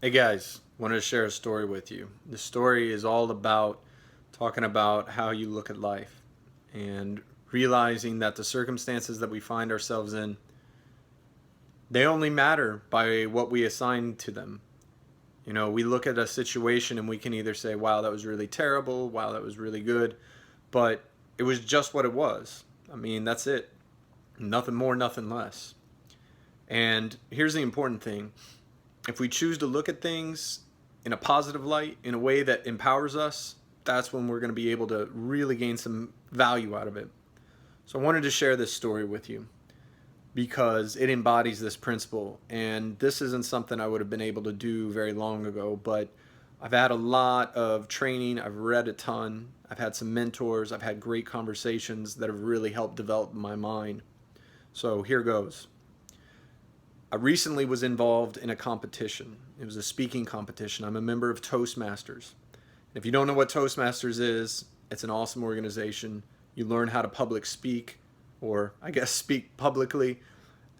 Hey guys, wanted to share a story with you. The story is all about talking about how you look at life and realizing that the circumstances that we find ourselves in, they only matter by what we assign to them. You know, we look at a situation and we can either say, wow, that was really terrible, wow, that was really good, but it was just what it was. I mean, that's it. Nothing more, nothing less. And here's the important thing: if we choose to look at things in a positive light, in a way that empowers us, that's when we're going to be able to really gain some value out of it. So I wanted to share this story with you because it embodies this principle. And this isn't something I would have been able to do very long ago, but I've had a lot of training, I've read a ton, I've had some mentors, I've had great conversations that have really helped develop my mind. So here goes. I recently was involved in a competition. It was a speaking competition. I'm a member of Toastmasters. If you don't know what Toastmasters is, it's an awesome organization. You learn how to public speak, or I guess speak publicly,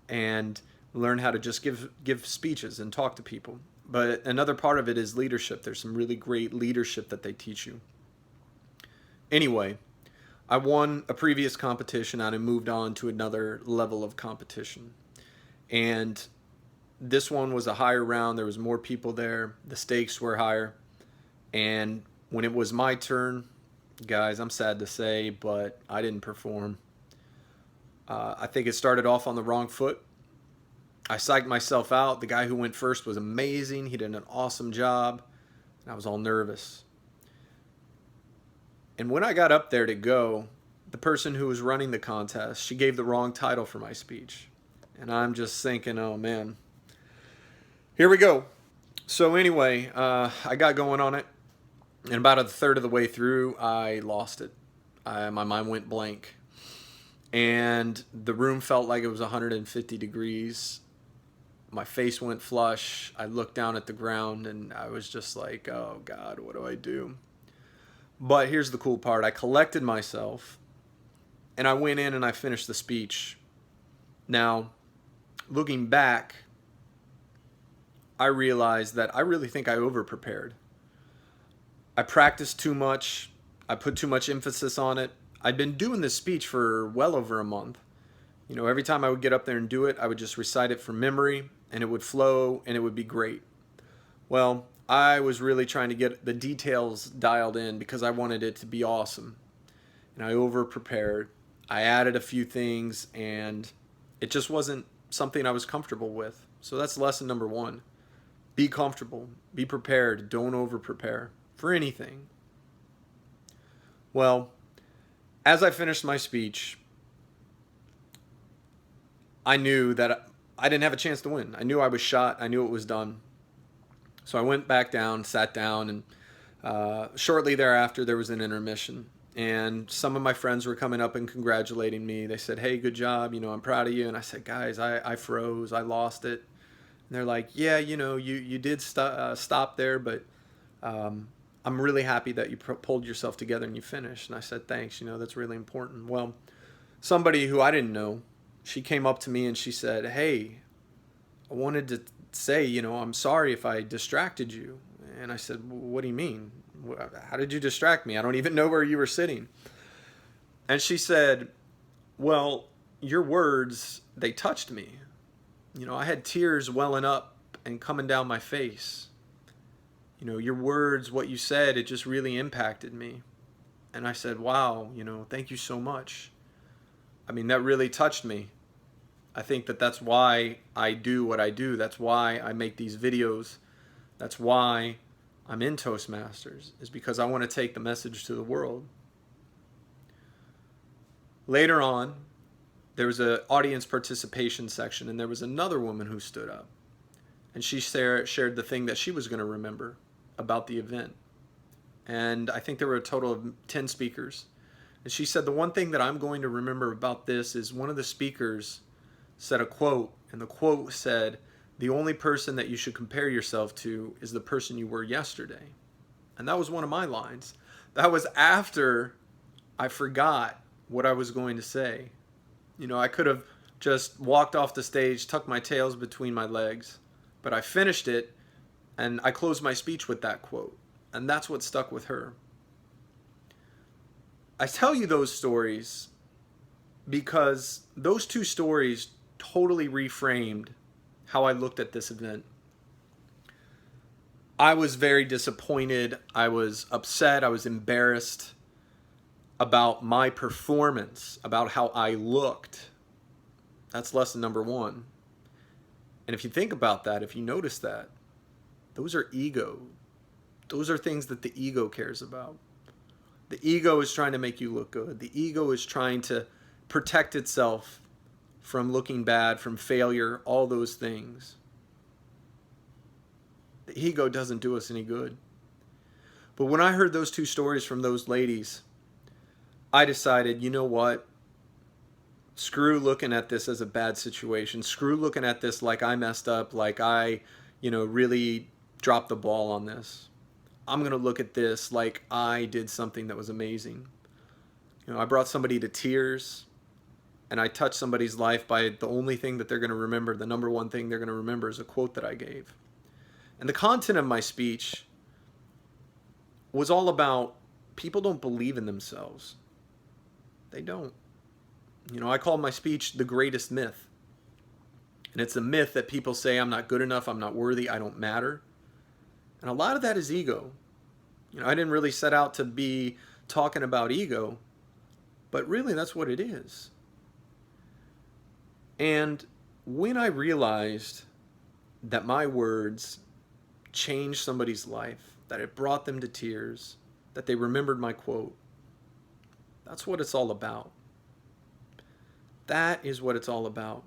and learn how to just give speeches and talk to people. But another part of it is leadership. There's some really great leadership that they teach you. Anyway, I won a previous competition and I moved on to another level of competition. And this one was a higher round. There was more people there. The stakes were higher. And when it was my turn, guys, I'm sad to say, but I didn't perform. I think it started off on the wrong foot. I psyched myself out. The guy who went first was amazing. He did an awesome job. And I was all nervous. And when I got up there to go, the person who was running the contest, she gave the wrong title for my speech. And I'm just thinking, oh man, here we go. So anyway, I got going on it, and about a third of the way through, I lost it. My mind went blank, and the room felt like it was 150 degrees. My face went flush. I looked down at the ground, and I was just like, oh God, what do I do? But here's the cool part. I collected myself, and I went in and I finished the speech. Now, looking back, I realized that I really think I over-prepared. I practiced too much. I put too much emphasis on it. I'd been doing this speech for well over a month. You know, every time I would get up there and do it, I would just recite it from memory, and it would flow, and it would be great. Well, I was really trying to get the details dialed in because I wanted it to be awesome. And I over-prepared. I added a few things, and it just wasn't something I was comfortable with. So that's lesson number one. Be comfortable. Be prepared. Don't over-prepare for anything. Well, as I finished my speech, I knew that I didn't have a chance to win. I knew I was shot. I knew it was done. So I went back down, sat down, and shortly thereafter there was an intermission. And some of my friends were coming up and congratulating me. They said, hey, good job. You know, I'm proud of you. And I said, guys, I froze. I lost it. And they're like, yeah, you know, you did stop there, but I'm really happy that you pulled yourself together and you finished. And I said, thanks. You know, that's really important. Well, somebody who I didn't know, she came up to me and she said, hey, I wanted to say, you know, I'm sorry if I distracted you. And I said, what do you mean? How did you distract me? I don't even know where you were sitting. And she said, well, your words, they touched me. You know, I had tears welling up and coming down my face. You know, your words, what you said, it just really impacted me. And I said, wow, you know, thank you so much. I mean, that really touched me. I think that that's why I do what I do. That's why I make these videos. That's why I'm in Toastmasters, is because I want to take the message to the world. Later on, there was an audience participation section, and there was another woman who stood up. And she shared the thing that she was going to remember about the event. And I think there were a total of 10 speakers. And she said, the one thing that I'm going to remember about this is one of the speakers said a quote, and the quote said, the only person that you should compare yourself to is the person you were yesterday. And that was one of my lines. That was after I forgot what I was going to say. You know, I could have just walked off the stage, tucked my tails between my legs, but I finished it, And I closed my speech with that quote. And that's what stuck with her. I tell you those stories because those two stories totally reframed how I looked at this event. I was very disappointed. I was upset. I was embarrassed about my performance, about how I looked. That's lesson number one. And if you think about that, if you notice that, those are ego. Those are things that the ego cares about. The ego is trying to make you look good. The ego is trying to protect itself from looking bad, from failure, all those things. The ego doesn't do us any good. But when I heard those two stories from those ladies, I decided, you know what? Screw looking at this as a bad situation. Screw looking at this like I messed up, like I, really dropped the ball on this. I'm going to look at this like I did something that was amazing. I brought somebody to tears, and I touched somebody's life by the only thing that they're going to remember. The number one thing they're going to remember is a quote that I gave. And the content of my speech was all about people don't believe in themselves. They don't. I call my speech the greatest myth. And it's a myth that people say I'm not good enough, I'm not worthy, I don't matter. And a lot of that is ego. I didn't really set out to be talking about ego, but really that's what it is. And when I realized that my words changed somebody's life, that it brought them to tears, that they remembered my quote, that's what it's all about. That is what it's all about.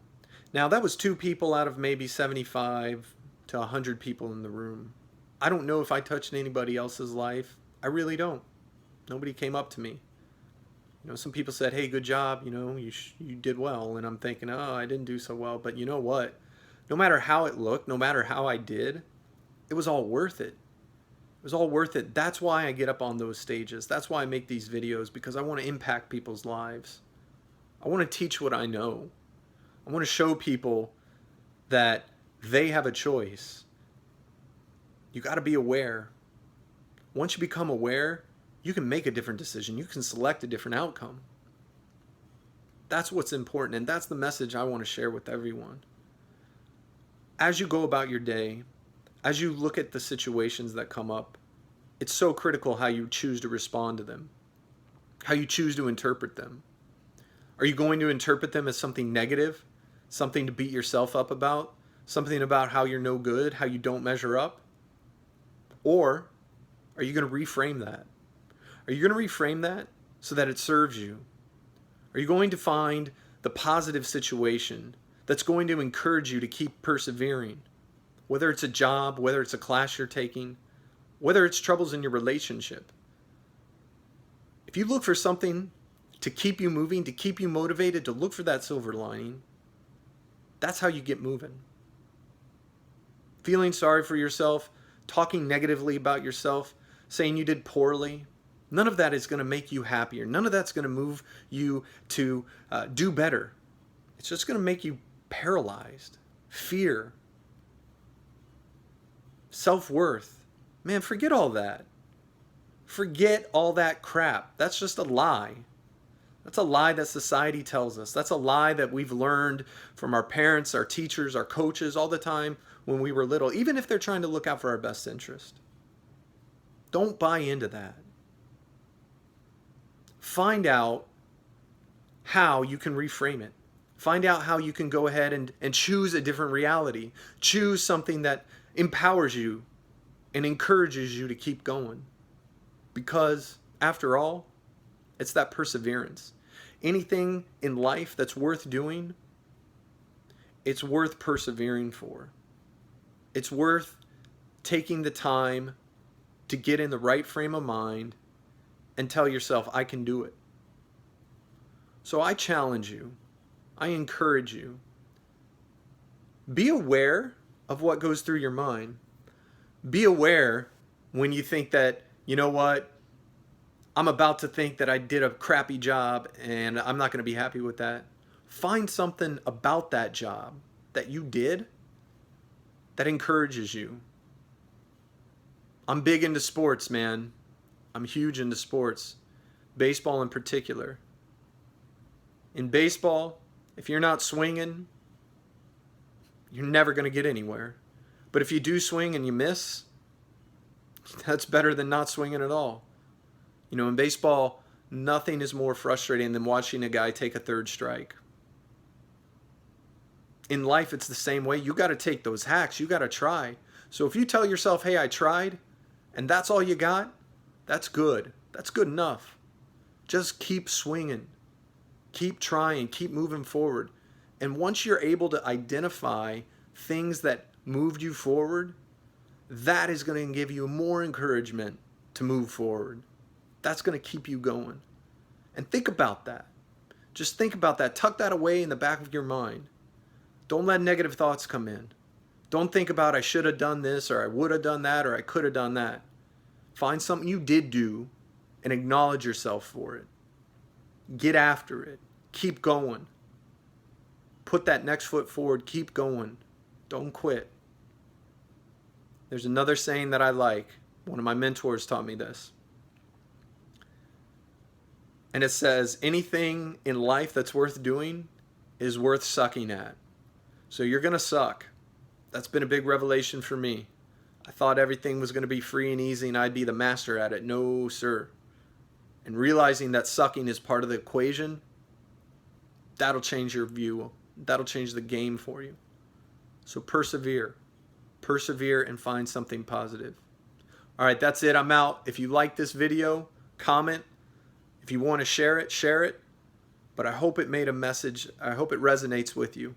Now, that was 2 people out of maybe 75 to 100 people in the room. I don't know if I touched anybody else's life. I really don't. Nobody came up to me. Some people said, hey, good job, you did well. And I'm thinking, oh, I didn't do so well. But you know what? No matter how it looked, no matter how I did, it was all worth it. It was all worth it. That's why I get up on those stages. That's why I make these videos, because I want to impact people's lives. I want to teach what I know. I want to show people that they have a choice. You got to be aware. Once you become aware, you can make a different decision. You can select a different outcome. That's what's important, and that's the message I want to share with everyone. As you go about your day, as you look at the situations that come up, it's so critical how you choose to respond to them, how you choose to interpret them. Are you going to interpret them as something negative, something to beat yourself up about, something about how you're no good, how you don't measure up? Or are you going to reframe that? Are you going to reframe that so that it serves you? Are you going to find the positive situation that's going to encourage you to keep persevering? Whether it's a job, whether it's a class you're taking, whether it's troubles in your relationship. If you look for something to keep you moving, to keep you motivated, to look for that silver lining, that's how you get moving. Feeling sorry for yourself, talking negatively about yourself, saying you did poorly, none of that is going to make you happier. None of that's going to move you to do better. It's just going to make you paralyzed. Fear. Self-worth. Man, forget all that. Forget all that crap. That's just a lie. That's a lie that society tells us. That's a lie that we've learned from our parents, our teachers, our coaches all the time when we were little, even if they're trying to look out for our best interest. Don't buy into that. Find out how you can reframe it. Find out how you can go ahead and choose a different reality. Choose something that empowers you and encourages you to keep going. Because, after all, it's that perseverance. Anything in life that's worth doing, it's worth persevering for. It's worth taking the time to get in the right frame of mind and tell yourself, I can do it. So I challenge you. I encourage you. Be aware of what goes through your mind. Be aware when you think that, you know what, I'm about to think that I did a crappy job and I'm not going to be happy with that. Find something about that job that you did that encourages you. I'm big into sports, man. I'm huge into sports, baseball in particular. In baseball, if you're not swinging, you're never going to get anywhere. But if you do swing and you miss, that's better than not swinging at all. You know, in baseball, nothing is more frustrating than watching a guy take a third strike. In life, it's the same way. You got to take those hacks. You got to try. So if you tell yourself, hey, I tried, and that's all you got, that's good. That's good enough. Just keep swinging. Keep trying. Keep moving forward. And once you're able to identify things that moved you forward, that is going to give you more encouragement to move forward. That's going to keep you going. And think about that. Just think about that. Tuck that away in the back of your mind. Don't let negative thoughts come in. Don't think about I should have done this, or I would have done that, or I could have done that. Find something you did do and acknowledge yourself for it. Get after it. Keep going. Put that next foot forward. Keep going. Don't quit. There's another saying that I like. One of my mentors taught me this. And it says, anything in life that's worth doing is worth sucking at. So you're going to suck. That's been a big revelation for me. I thought everything was going to be free and easy and I'd be the master at it. No, sir. And realizing that sucking is part of the equation, that'll change your view. That'll change the game for you. So persevere. Persevere and find something positive. All right, that's it. I'm out. If you like this video, comment. If you want to share it, share it. But I hope it made a message. I hope it resonates with you.